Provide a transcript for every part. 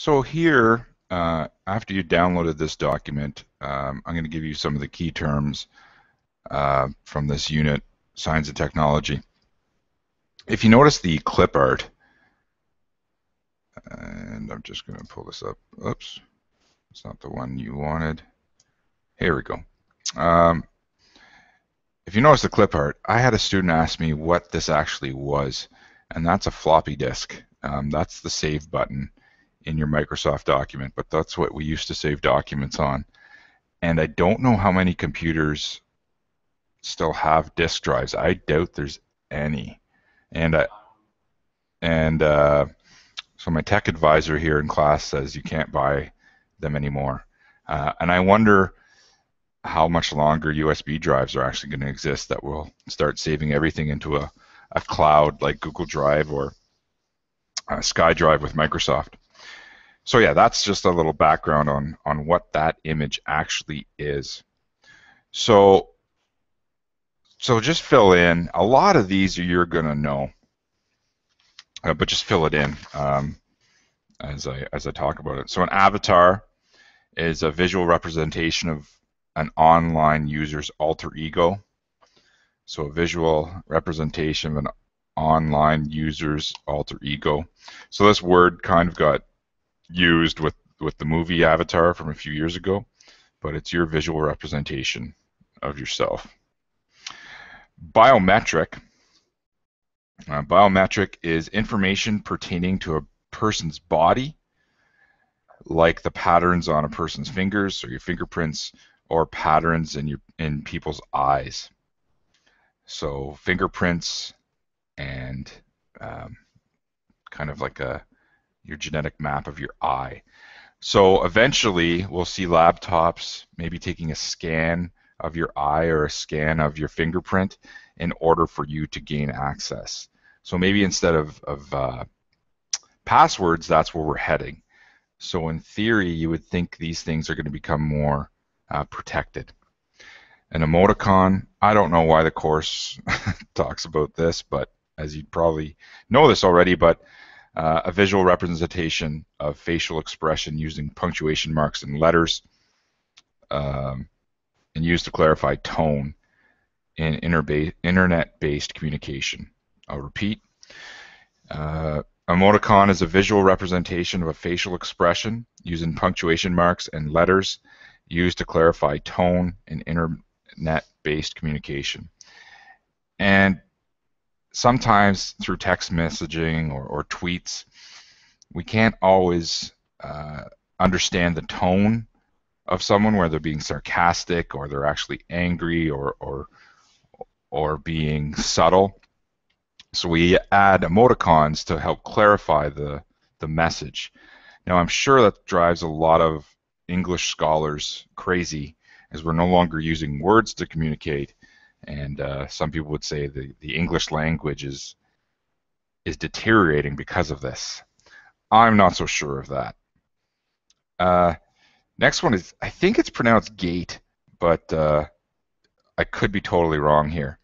So here, after you downloaded this document, I'm going to give you some of the key terms from this unit, Science and Technology. If you notice the clip art, and I'm just going to pull this up. Oops, it's not the one you wanted. Here we go. If you notice the clip art, I had a student ask me what this actually was, and that's a floppy disk. That's the save button in your Microsoft document, but that's what we used to save documents on. And I don't know how many computers still have disk drives. I doubt there's any. And so my tech advisor here in class says you can't buy them anymore. And I wonder how much longer USB drives are actually going to exist that will start saving everything into a cloud like Google Drive or SkyDrive with Microsoft. So yeah, that's just a little background on what that image actually is. So just fill in. A lot of these you're going to know, but just fill it in as I talk about it. So an avatar is a visual representation of an online user's alter ego. So a visual representation of an online user's alter ego. So this word kind of got used with the movie Avatar from a few years ago, but it's your visual representation of yourself. Biometric. Biometric is information pertaining to a person's body, like the patterns on a person's fingers or your fingerprints, or patterns in people's eyes. So fingerprints and kind of like your genetic map of your eye. So eventually we'll see laptops maybe taking a scan of your eye or a scan of your fingerprint in order for you to gain access. So maybe instead of passwords, that's where we're heading. So in theory, you would think these things are going to become more protected. An emoticon, I don't know why the course talks about this, but as you probably know this already, but a visual representation of facial expression using punctuation marks and letters, and used to clarify tone in internet-based communication. I'll repeat. Emoticon is a visual representation of a facial expression using punctuation marks and letters used to clarify tone in internet-based communication. And sometimes through text messaging or tweets, we can't always understand the tone of someone, where they're being sarcastic or they're actually angry or being subtle. So we add emoticons to help clarify the message. Now I'm sure that drives a lot of English scholars crazy, as we're no longer using words to communicate, and some people would say the English language is deteriorating because of this. I'm not so sure of that. Next one is, I think it's pronounced gait, but I could be totally wrong here.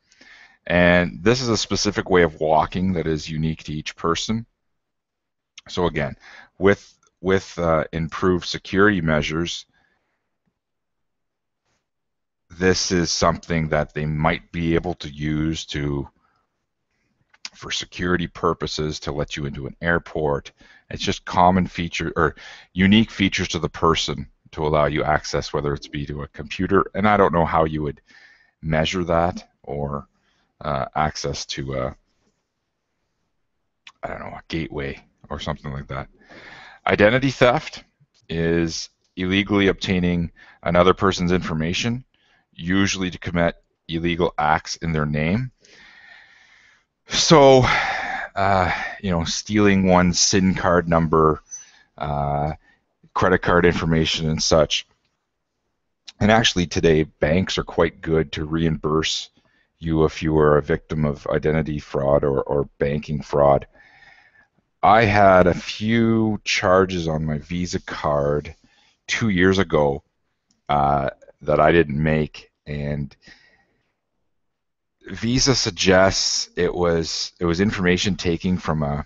And this is a specific way of walking that is unique to each person. So again, with improved security measures, this is something that they might be able to use for security purposes, to let you into an airport. It's just common feature or unique features to the person to allow you access, whether it's to a computer, and I don't know how you would measure that, or access to I don't know, a gateway or something like that. Identity theft is illegally obtaining another person's information, usually to commit illegal acts in their name. So, you know, stealing one's SIN card number, credit card information, and such. And actually, today banks are quite good to reimburse you if you were a victim of identity fraud or banking fraud. I had a few charges on my Visa card 2 years ago that I didn't make, and Visa suggests it was information taken from a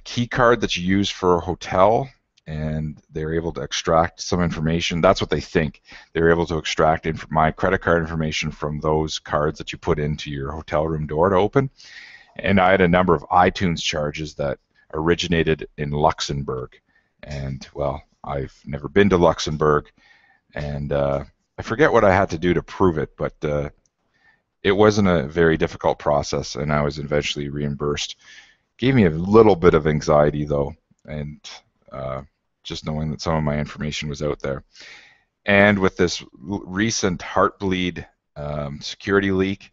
key card that you use for a hotel, and they're able to extract some information. That's what they think. They're able to extract my credit card information from those cards that you put into your hotel room door to open. And I had a number of iTunes charges that originated in Luxembourg. And, well, I've never been to Luxembourg, and I forget what I had to do to prove it, but it wasn't a very difficult process, and I was eventually reimbursed. Gave me a little bit of anxiety, though, and just knowing that some of my information was out there. And with this recent Heartbleed security leak,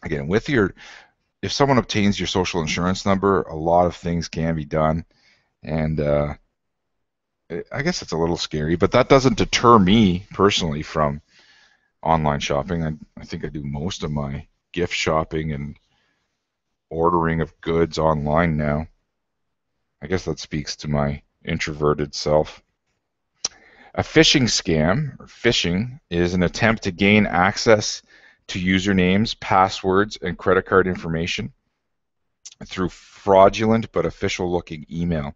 again, if someone obtains your social insurance number, a lot of things can be done, and I guess it's a little scary, but that doesn't deter me personally from online shopping. I think I do most of my gift shopping and ordering of goods online now. I guess that speaks to my introverted self. A phishing scam, or phishing, is an attempt to gain access to usernames, passwords, and credit card information through fraudulent but official-looking email.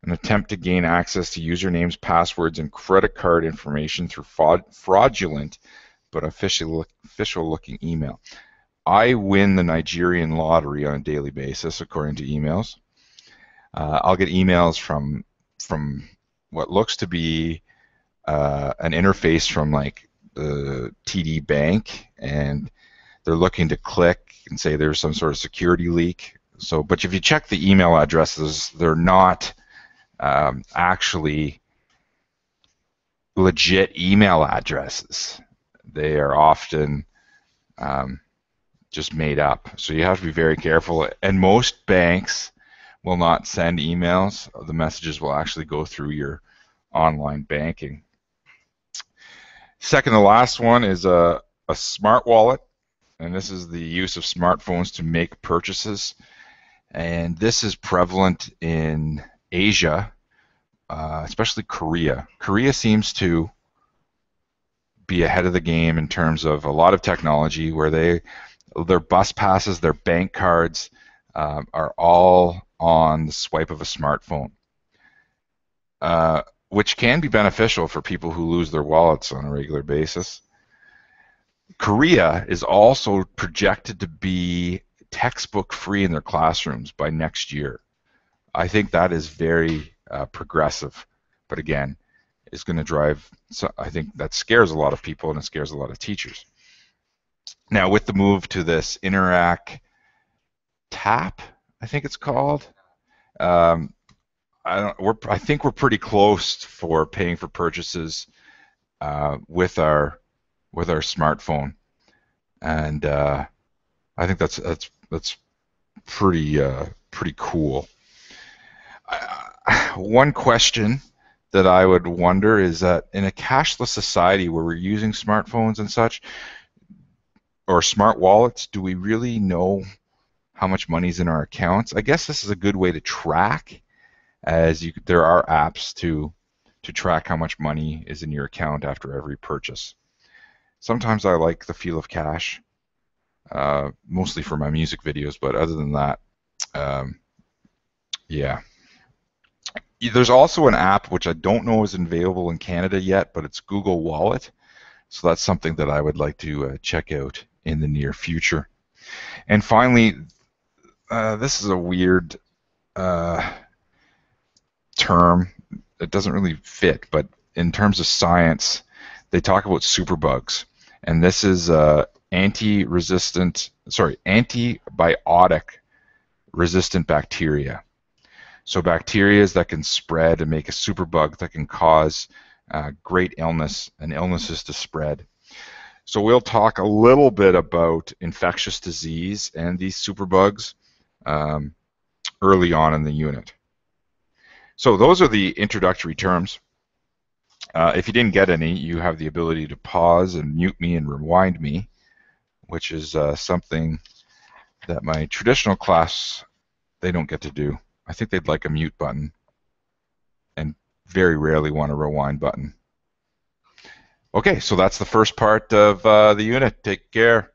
An attempt to gain access to usernames, passwords, and credit card information through fraudulent but official-looking email. I win the Nigerian lottery on a daily basis, according to emails. I'll get emails from what looks to be an interface from like the TD Bank, and they're looking to click and say there's some sort of security leak. So, but if you check the email addresses, they're not actually legit email addresses. They are often just made up. So you have to be very careful. And most banks will not send emails. The messages will actually go through your online banking. Second to last one is a smart wallet. And this is the use of smartphones to make purchases. And this is prevalent in Asia, especially Korea. Korea seems to be ahead of the game in terms of a lot of technology, where their bus passes, their bank cards are all on the swipe of a smartphone, which can be beneficial for people who lose their wallets on a regular basis. Korea is also projected to be textbook free in their classrooms by next year. I think that is very progressive, but again, is going to drive, so I think that scares a lot of people, and it scares a lot of teachers. Now, with the move to this Interac Tap, I think it's called, I think we're pretty close for paying for purchases with our smartphone, and I think that's pretty cool. One question that I would wonder is that in a cashless society where we're using smartphones and such, or smart wallets, do we really know how much money's in our accounts? I guess this is a good way to track, as there are apps to track how much money is in your account after every purchase. Sometimes I like the feel of cash, mostly for my music videos, but other than that, yeah. There's also an app which I don't know is available in Canada yet, but it's Google Wallet. So that's something that I would like to check out in the near future. And finally, this is a weird term. It doesn't really fit, but in terms of science, they talk about superbugs. And this is antibiotic resistant bacteria. So bacteria that can spread and make a superbug that can cause great illness and illnesses to spread. So we'll talk a little bit about infectious disease and these superbugs early on in the unit. So those are the introductory terms. If you didn't get any, you have the ability to pause and mute me and rewind me, which is something that my traditional class, they don't get to do. I think they'd like a mute button and very rarely want a rewind button. Okay, so that's the first part of the unit. Take care.